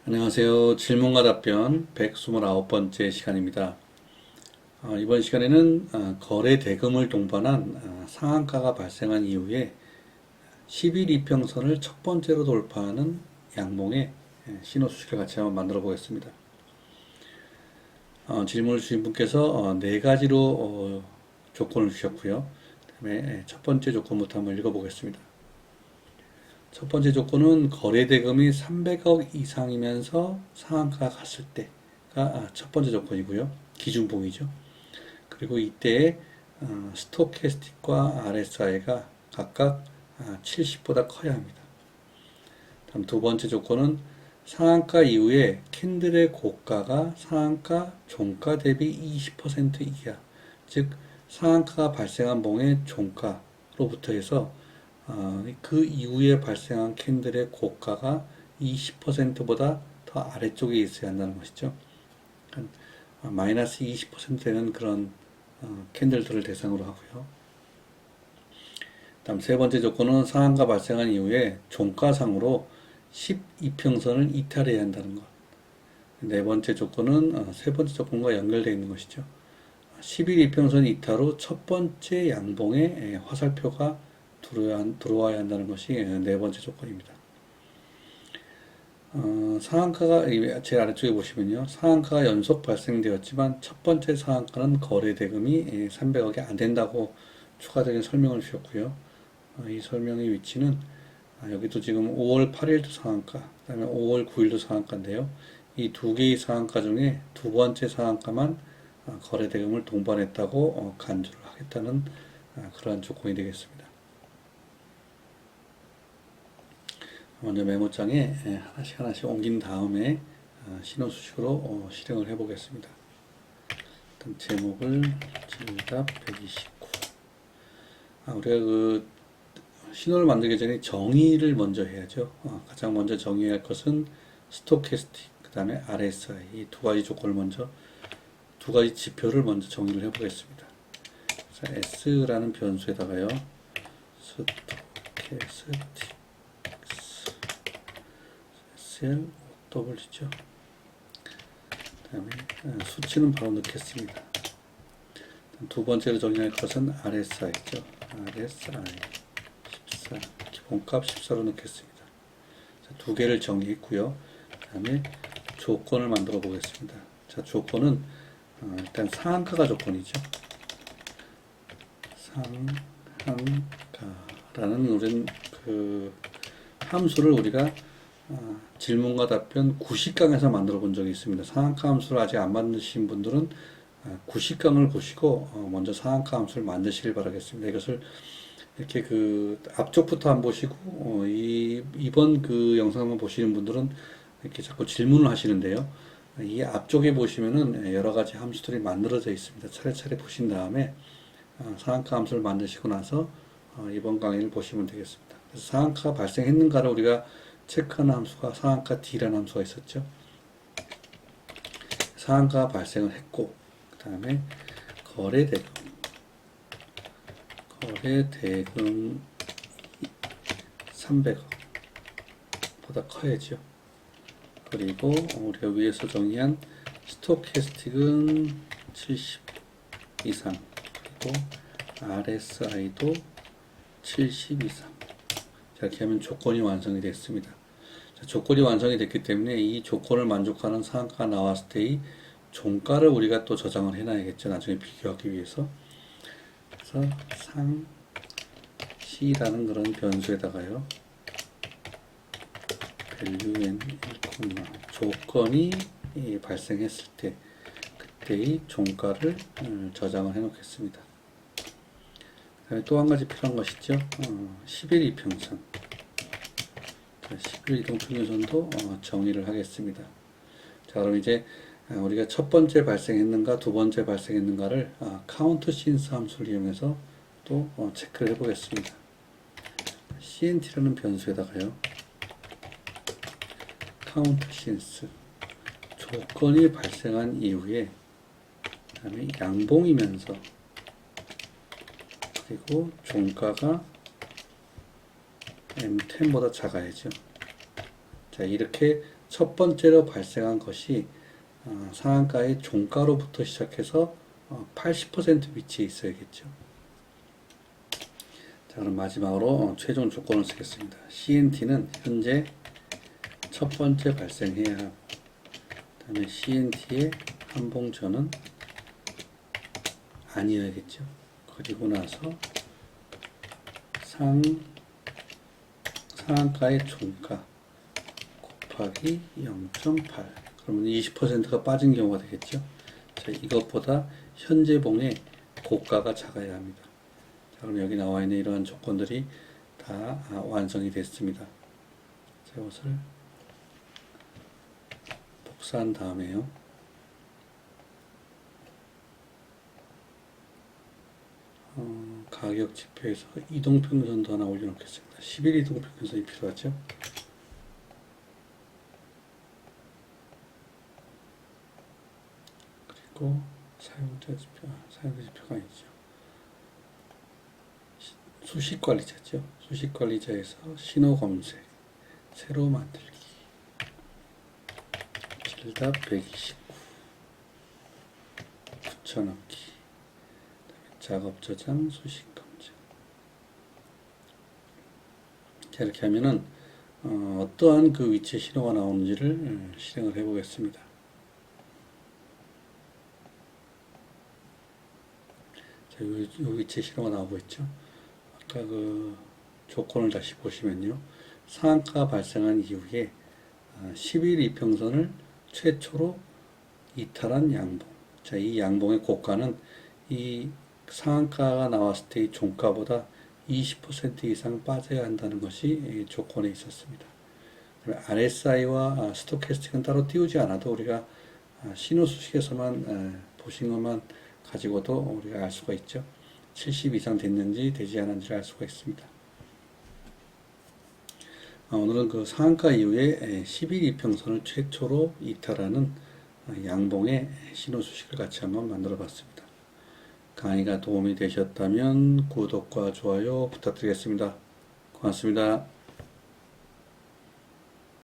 안녕하세요. 질문과 답변 129번째 시간입니다. 이번 시간에는 거래 대금을 동반한 상한가가 발생한 이후에 10일 이평선을 첫 번째로 돌파하는 양봉의 신호 수식을 같이 한번 만들어 보겠습니다. 질문을 주신 분께서 네 가지로 조건을 주셨고요. 그다음에 첫 번째 조건부터 한번 읽어보겠습니다. 첫 번째 조건은 거래 대금이 300억 이상이면서 상한가 갔을 때가 첫 번째 조건이고요. 기준봉이죠. 그리고 이때 스토캐스틱과 RSI가 각각 70보다 커야 합니다. 다음 두 번째 조건은 상한가 이후에 캔들의 고가가 상한가 종가 대비 20% 이하, 즉 상한가가 발생한 봉의 종가로부터 해서 그 이후에 발생한 캔들의 고가가 20%보다 더 아래쪽에 있어야 한다는 것이죠. 그러니까 마이너스 20% 되는 그런 캔들들을 대상으로 하고요. 다음 세 번째 조건은 상한가 발생한 이후에 종가상으로 12평선을 이탈해야 한다는 것. 네 번째 조건은 세 번째 조건과 연결되어 있는 것이죠. 11 이평선 이탈 후 첫 번째 양봉에 화살표가 들어와야 한다는 것이 네 번째 조건입니다. 상한가가 제일 아래쪽에 보시면요. 상한가가 연속 발생되었지만 첫 번째 상한가는 거래 대금이 300억이 안 된다고 추가적인 설명을 주셨고요. 이 설명의 위치는 여기도 지금 5월 8일도 상한가, 그다음에 5월 9일도 상한가인데요. 이 두 개의 상한가 중에 두 번째 상한가만 거래 대금을 동반했다고 간주를 하겠다는 그러한 조건이 되겠습니다. 먼저 메모장에 하나씩 하나씩 옮긴 다음에 신호 수식으로 실행을 해 보겠습니다. 일단 제목을 질답 129. 우리가 그 신호를 만들기 전에 정의를 먼저 해야죠. 가장 먼저 정의할 것은 스토캐스틱, 그 다음에 RSI 이 두 가지 조건을 먼저 두 가지 지표를 먼저 정의를 해 보겠습니다. S라는 변수에다가요. 스토캐스틱 SL W죠. 그 다음에 수치는 바로 넣겠습니다. 두 번째로 정의할 것은 RSI죠. RSI 14 기본값 14로 넣겠습니다. 두 개를 정의했고요. 그 다음에 조건을 만들어 보겠습니다. 자, 조건은 일단 상한가가 조건이죠. 상한가라는 우리는 그 함수를 우리가 질문과 답변 90강에서 만들어 본 적이 있습니다. 상한가 함수를 아직 안 만드신 분들은 90강을 보시고 먼저 상한가 함수를 만드시길 바라겠습니다. 이것을 이렇게 그 앞쪽부터 안 보시고 이번 그 영상만 보시는 분들은 이렇게 자꾸 질문을 하시는데요. 이 앞쪽에 보시면은 여러 가지 함수들이 만들어져 있습니다. 차례차례 보신 다음에 상한가 함수를 만드시고 나서 이번 강의를 보시면 되겠습니다. 그래서 상한가가 발생했는가를 우리가 체크하는 함수가 상한가 D라는 함수가 있었죠. 상한가가 발생을 했고, 그 다음에 거래대금 300억 보다 커야죠. 그리고 우리가 위에서 정의한 스토캐스틱은 70 이상, 그리고 RSI도 70 이상. 이렇게 하면 조건이 완성이 됐습니다. 자, 조건이 완성이 됐기 때문에 이 조건을 만족하는 상한가가 나왔을 때의 종가를 우리가 또 저장을 해놔야겠죠. 나중에 비교하기 위해서. 그래서 상시라는 그런 변수에다가요. value 조건이 발생했을 때 그때의 종가를 저장을 해 놓겠습니다. 또 한 가지 필요한 것이죠. 10일 이평선. 10일 이동평균선도 정의를 하겠습니다. 자, 그럼 이제 우리가 첫 번째 발생했는가, 두 번째 발생했는가를 카운트 신스 함수를 이용해서 또 체크를 해보겠습니다. CNT라는 변수에다가요. 카운트 신스 조건이 발생한 이후에 그다음에 양봉이면서 그리고 종가가 M10보다 작아야죠. 자, 이렇게 첫 번째로 발생한 것이 상한가의 종가로부터 시작해서 80% 위치에 있어야겠죠. 자, 그럼 마지막으로 최종 조건을 쓰겠습니다. CNT는 현재 첫 번째 발생해야 하고, 그 다음에 CNT의 한봉전은 아니어야겠죠. 그리고 나서 상한가의 종가 곱하기 0.8, 그러면 20%가 빠진 경우가 되겠죠. 자, 이것보다 현재봉의 고가가 작아야 합니다. 자, 그럼 여기 나와 있는 이러한 조건들이 다 완성이 됐습니다. 자, 이것을 복사한 다음에요. 가격 지표에서 이동평균선도 하나 올려놓겠습니다. 10일 이동평균선이 필요하죠. 그리고 사용자 지표가 아니죠. 수식관리자죠. 수식관리자에서 신호검색, 새로 만들기, 길답 129, 붙여넣기, 작업 저장, 수식 검증. 자, 이렇게 하면은 어떠한 그 위치에 신호가 나오는지를 실행을 해 보겠습니다. 자, 이 위치에 신호가 나오고 있죠. 아까 그 조건을 다시 보시면요. 상한가 발생한 이후에 10일 이평선을 최초로 이탈한 양봉. 자, 이 양봉의 고가는 이 상한가가 나왔을 때 이 종가보다 20% 이상 빠져야 한다는 것이 조건에 있었습니다. RSI와 스토캐스틱은 따로 띄우지 않아도 우리가 신호 수식에서만 보신 것만 가지고도 우리가 알 수가 있죠. 70 이상 됐는지 되지 않았는지를 알 수가 있습니다. 오늘은 그 상한가 이후에 10일 이평선을 최초로 이탈하는 양봉의 신호 수식을 같이 한번 만들어 봤습니다. 강의가 도움이 되셨다면 구독과 좋아요 부탁드리겠습니다. 고맙습니다.